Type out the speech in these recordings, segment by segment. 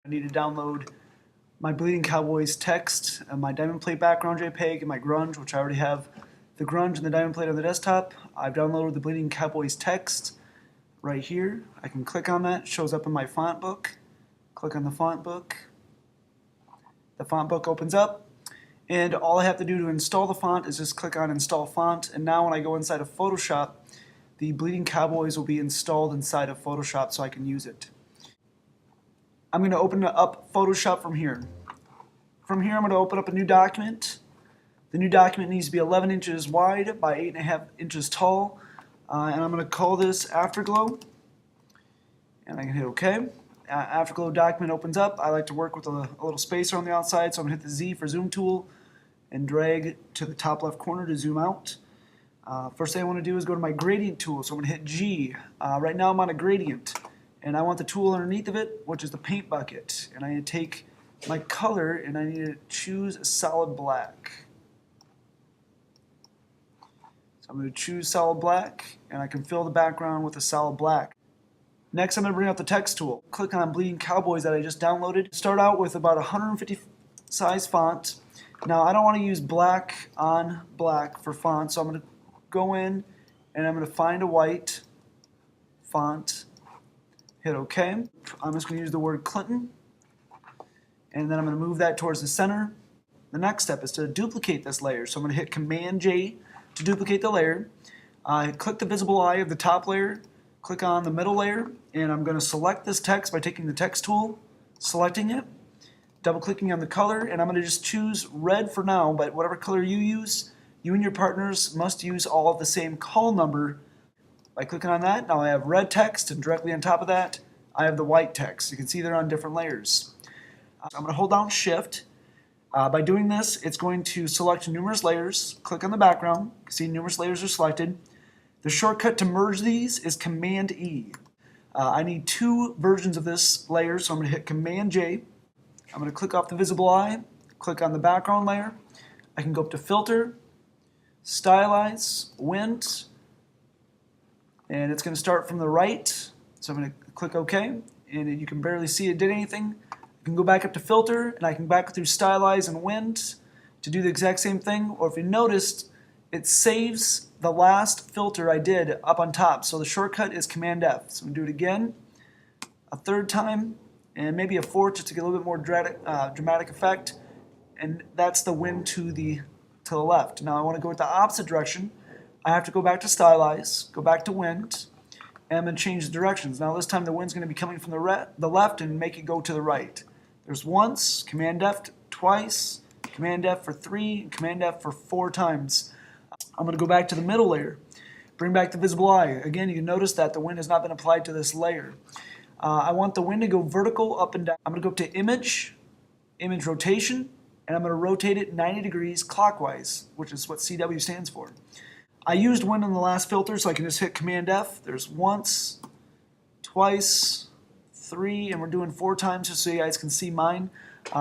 I need to download my Bleeding Cowboys text, my Diamond Plate background JPEG, and my grunge, which I already have the grunge and the Diamond Plate on the desktop. I've downloaded the Bleeding Cowboys text right here. I can click on that. It shows up in my font book. Click on the font book. The font book opens up, and all I have to do to install the font is just click on Install Font. And now when I go inside of Photoshop, the Bleeding Cowboys will be installed inside of Photoshop so I can use it. I'm going to open up Photoshop from here. From here, I'm going to open up a new document. The new document needs to be 11 inches wide by 8.5 inches tall. And I'm going to call this Afterglow. And I can hit OK. Afterglow document opens up. I like to work with a little spacer on the outside, so I'm going to hit the Z for Zoom tool and drag to the top left corner to zoom out. First thing I want to do is go to my gradient tool, so I'm going to hit G. Right now I'm on a gradient, and I want the tool underneath of it, which is the paint bucket. And I need to take my color, and I need to choose a solid black. So I'm going to choose solid black, and I can fill the background with a solid black. Next, I'm going to bring out the text tool. Click on Bleeding Cowboys that I just downloaded. Start out with about 150 size font. Now, I don't want to use black on black for font, so I'm going to go in and I'm going to find a white font. Hit OK. I'm just going to use the word Clinton, and then I'm going to move that towards the center. The next step is to duplicate this layer. So I'm going to hit Command J to duplicate the layer. Click the visible eye of the top layer. Click on the middle layer, and I'm going to select this text by taking the text tool, selecting it, double-clicking on the color, and I'm going to just choose red for now, but whatever color you use, you and your partners must use all of the same call number. By clicking on that, now I have red text, and directly on top of that, I have the white text. You can see they're on different layers. I'm going to hold down Shift. By doing this, it's going to select numerous layers. Click on the background. You can see numerous layers are selected. The shortcut to merge these is Command E. I need two versions of this layer, so I'm going to hit Command J. I'm going to click off the visible eye, click on the background layer. I can go up to Filter, Stylize, Wind, and it's going to start from the right. So I'm going to click OK, and you can barely see it did anything. I can go back up to Filter, and I can back through Stylize and Wind to do the exact same thing. Or if you noticed, it saves the last filter I did up on top. So the shortcut is Command F. So I'm going to do it again, a third time, and maybe a fourth just to get a little bit more dramatic effect. And that's the wind to the left. Now I want to go with the opposite direction. I have to go back to Stylize, go back to Wind, and I'm going to change the directions. Now this time the wind's going to be coming from the left and make it go to the right. There's once, Command F twice, Command F for 3, and Command F for 4 times. I'm going to go back to the middle layer, bring back the visible eye. Again, you can notice that the wind has not been applied to this layer. I want the wind to go vertical up and down. I'm going to go up to Image, Image Rotation, and I'm going to rotate it 90 degrees clockwise, which is what CW stands for. I used wind in the last filter, so I can just hit Command F. There's once, twice, 3, and we're doing 4 times just so you guys can see mine.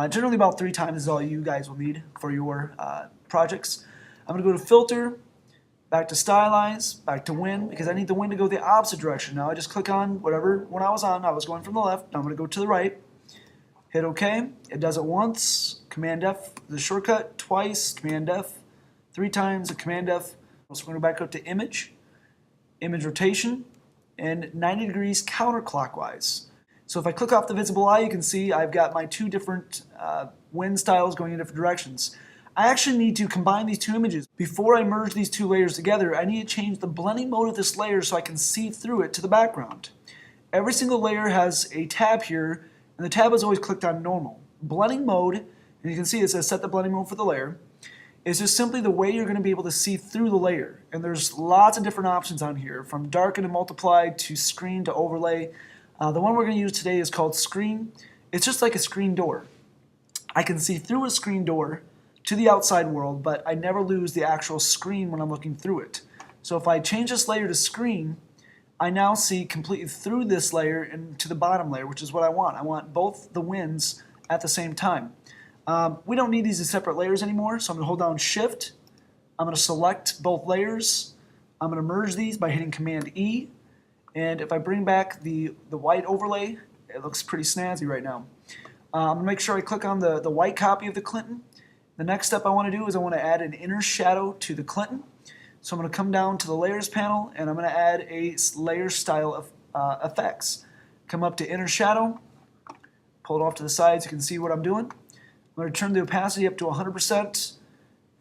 Generally about 3 times is all you guys will need for your projects. I'm going to go to Filter, back to Stylize, back to Wind, because I need the wind to go the opposite direction. Now I just click on whatever one I was on. I was going from the left. Now I'm going to go to the right. Hit OK. It does it once, Command F, the shortcut, twice, Command F, 3 times, Command F. So we're going to go back up to Image, Image Rotation, and 90 degrees counterclockwise. So if I click off the visible eye, you can see I've got my 2 different wind styles going in different directions. I actually need to combine these 2 images. Before I merge these 2 layers together, I need to change the blending mode of this layer so I can see through it to the background. Every single layer has a tab here, and the tab is always clicked on Normal. Blending mode, and you can see it says set the blending mode for the layer, is just simply the way you're going to be able to see through the layer. And there's lots of different options on here, from darken and multiply to screen to overlay. The one we're going to use today is called Screen. It's just like a screen door. I can see through a screen door to the outside world, but I never lose the actual screen when I'm looking through it. So if I change this layer to Screen, I now see completely through this layer and to the bottom layer, which is what I want. I want both the winds at the same time. We don't need these as separate layers anymore, so I'm going to hold down Shift. I'm going to select both layers. I'm going to merge these by hitting Command E. And if I bring back the white overlay, it looks pretty snazzy right now. I'm going to make sure I click on the white copy of the Clinton. The next step I want to do is I want to add an inner shadow to the Clinton. So I'm going to come down to the layers panel and I'm going to add a layer style of effects. Come up to inner shadow, pull it off to the sides, you can see what I'm doing. I'm going to turn the opacity up to 100%,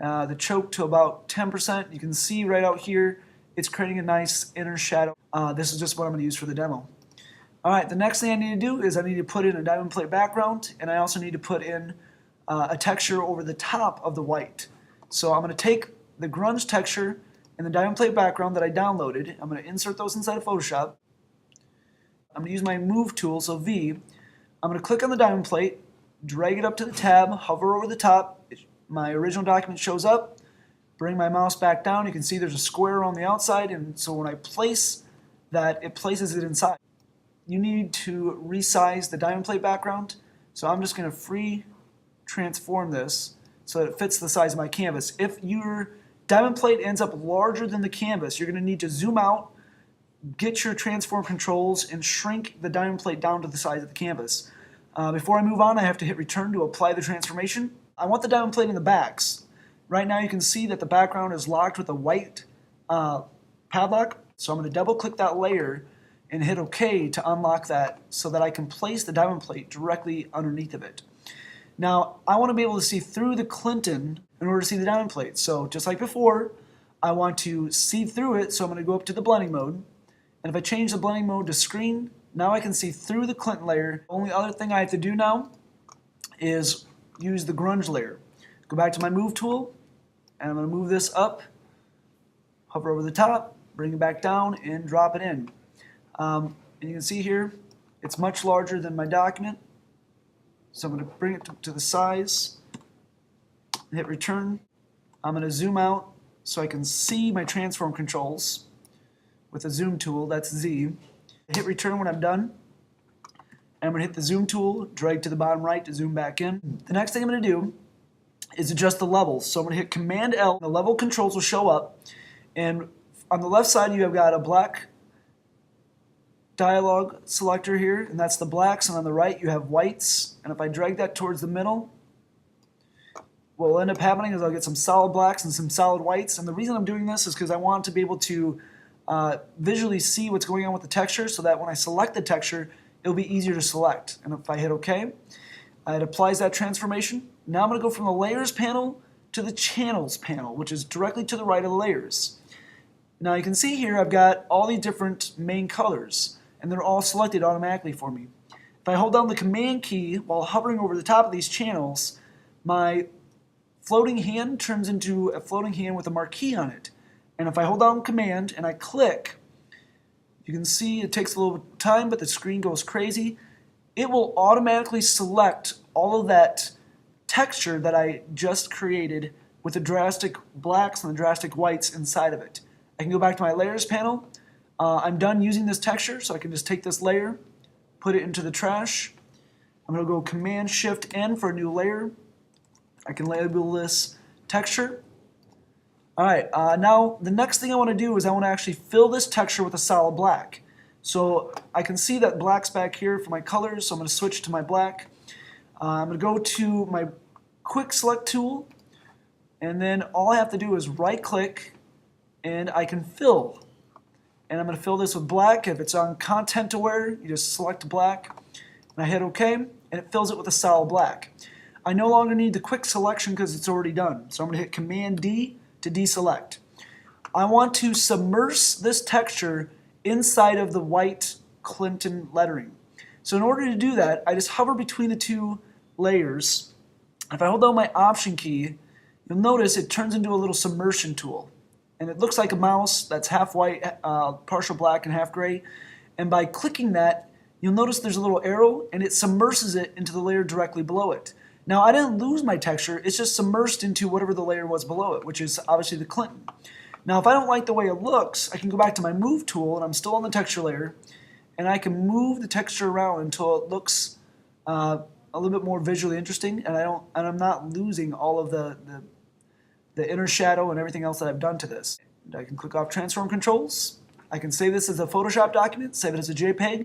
the choke to about 10%. You can see right out here it's creating a nice inner shadow. This is just what I'm going to use for the demo. Alright, the next thing I need to do is I need to put in a diamond plate background, and I also need to put in a texture over the top of the white. So I'm going to take the grunge texture and the diamond plate background that I downloaded. I'm going to insert those inside of Photoshop. I'm going to use my move tool, so V. I'm going to click on the diamond plate, drag it up to the tab, hover over the top. My original document shows up. Bring my mouse back down. You can see there's a square on the outside, and so when I place that, it places it inside. You need to resize the diamond plate background, so I'm just going to free transform this so that it fits the size of my canvas. If your diamond plate ends up larger than the canvas, you're going to need to zoom out, get your transform controls, and shrink the diamond plate down to the size of the canvas. Before I move on, I have to hit return to apply the transformation. I want the diamond plate in the backs. Right now you can see that the background is locked with a white padlock, so I'm going to double click that layer and hit OK to unlock that so that I can place the diamond plate directly underneath of it. Now I want to be able to see through the Clinton in order to see the diamond plate. So just like before, I want to see through it, so I'm going to go up to the blending mode, and if I change the blending mode to screen, now I can see through the Clinton layer. The only other thing I have to do now is use the grunge layer. Go back to my move tool, and I'm going to move this up, hover over the top, bring it back down, and drop it in. And you can see here, it's much larger than my document. So I'm going to bring it to the size, hit return. I'm going to zoom out so I can see my transform controls with the zoom tool, that's Z. Hit return when I'm done. And I'm going to hit the zoom tool, drag to the bottom right to zoom back in. The next thing I'm going to do is adjust the levels. So I'm going to hit Command L. The level controls will show up. And on the left side, you have got a black dialog selector here, and that's the blacks. And on the right, you have whites. And if I drag that towards the middle, what will end up happening is I'll get some solid blacks and some solid whites. And the reason I'm doing this is because I want to be able to visually see what's going on with the texture, so that when I select the texture, it'll be easier to select. And if I hit OK, it applies that transformation. Now I'm going to go from the layers panel to the channels panel, which is directly to the right of the layers. Now you can see here I've got all these different main colors, and they're all selected automatically for me. If I hold down the Command key while hovering over the top of these channels, my floating hand turns into a floating hand with a marquee on it. And if I hold down Command and I click, you can see it takes a little time, but the screen goes crazy. It will automatically select all of that texture that I just created with the drastic blacks and the drastic whites inside of it. I can go back to my layers panel. I'm done using this texture, so I can just take this layer, put it into the trash. I'm going to go Command Shift N for a new layer. I can label this texture. Alright, now the next thing I want to do is I want to actually fill this texture with a solid black. So I can see that black's back here for my colors, so I'm going to switch to my black. I'm going to go to my Quick Select tool, and then all I have to do is right click and I can fill. And I'm going to fill this with black. If it's on Content Aware, you just select black, and I hit OK, and it fills it with a solid black. I no longer need the quick selection because it's already done. So I'm going to hit Command D to deselect. I want to submerge this texture inside of the white Clinton lettering. So in order to do that, I just hover between the two layers. If I hold down my Option key, you'll notice it turns into a little submersion tool. And it looks like a mouse that's half white, partial black, and half gray. And by clicking that, you'll notice there's a little arrow, and it submerges it into the layer directly below it. Now, I didn't lose my texture, it's just submerged into whatever the layer was below it, which is obviously the Clinton. Now, if I don't like the way it looks, I can go back to my Move tool, and I'm still on the texture layer, and I can move the texture around until it looks a little bit more visually interesting, and I'm not losing all of the inner shadow and everything else that I've done to this. And I can click off Transform Controls. I can save this as a Photoshop document, save it as a JPEG,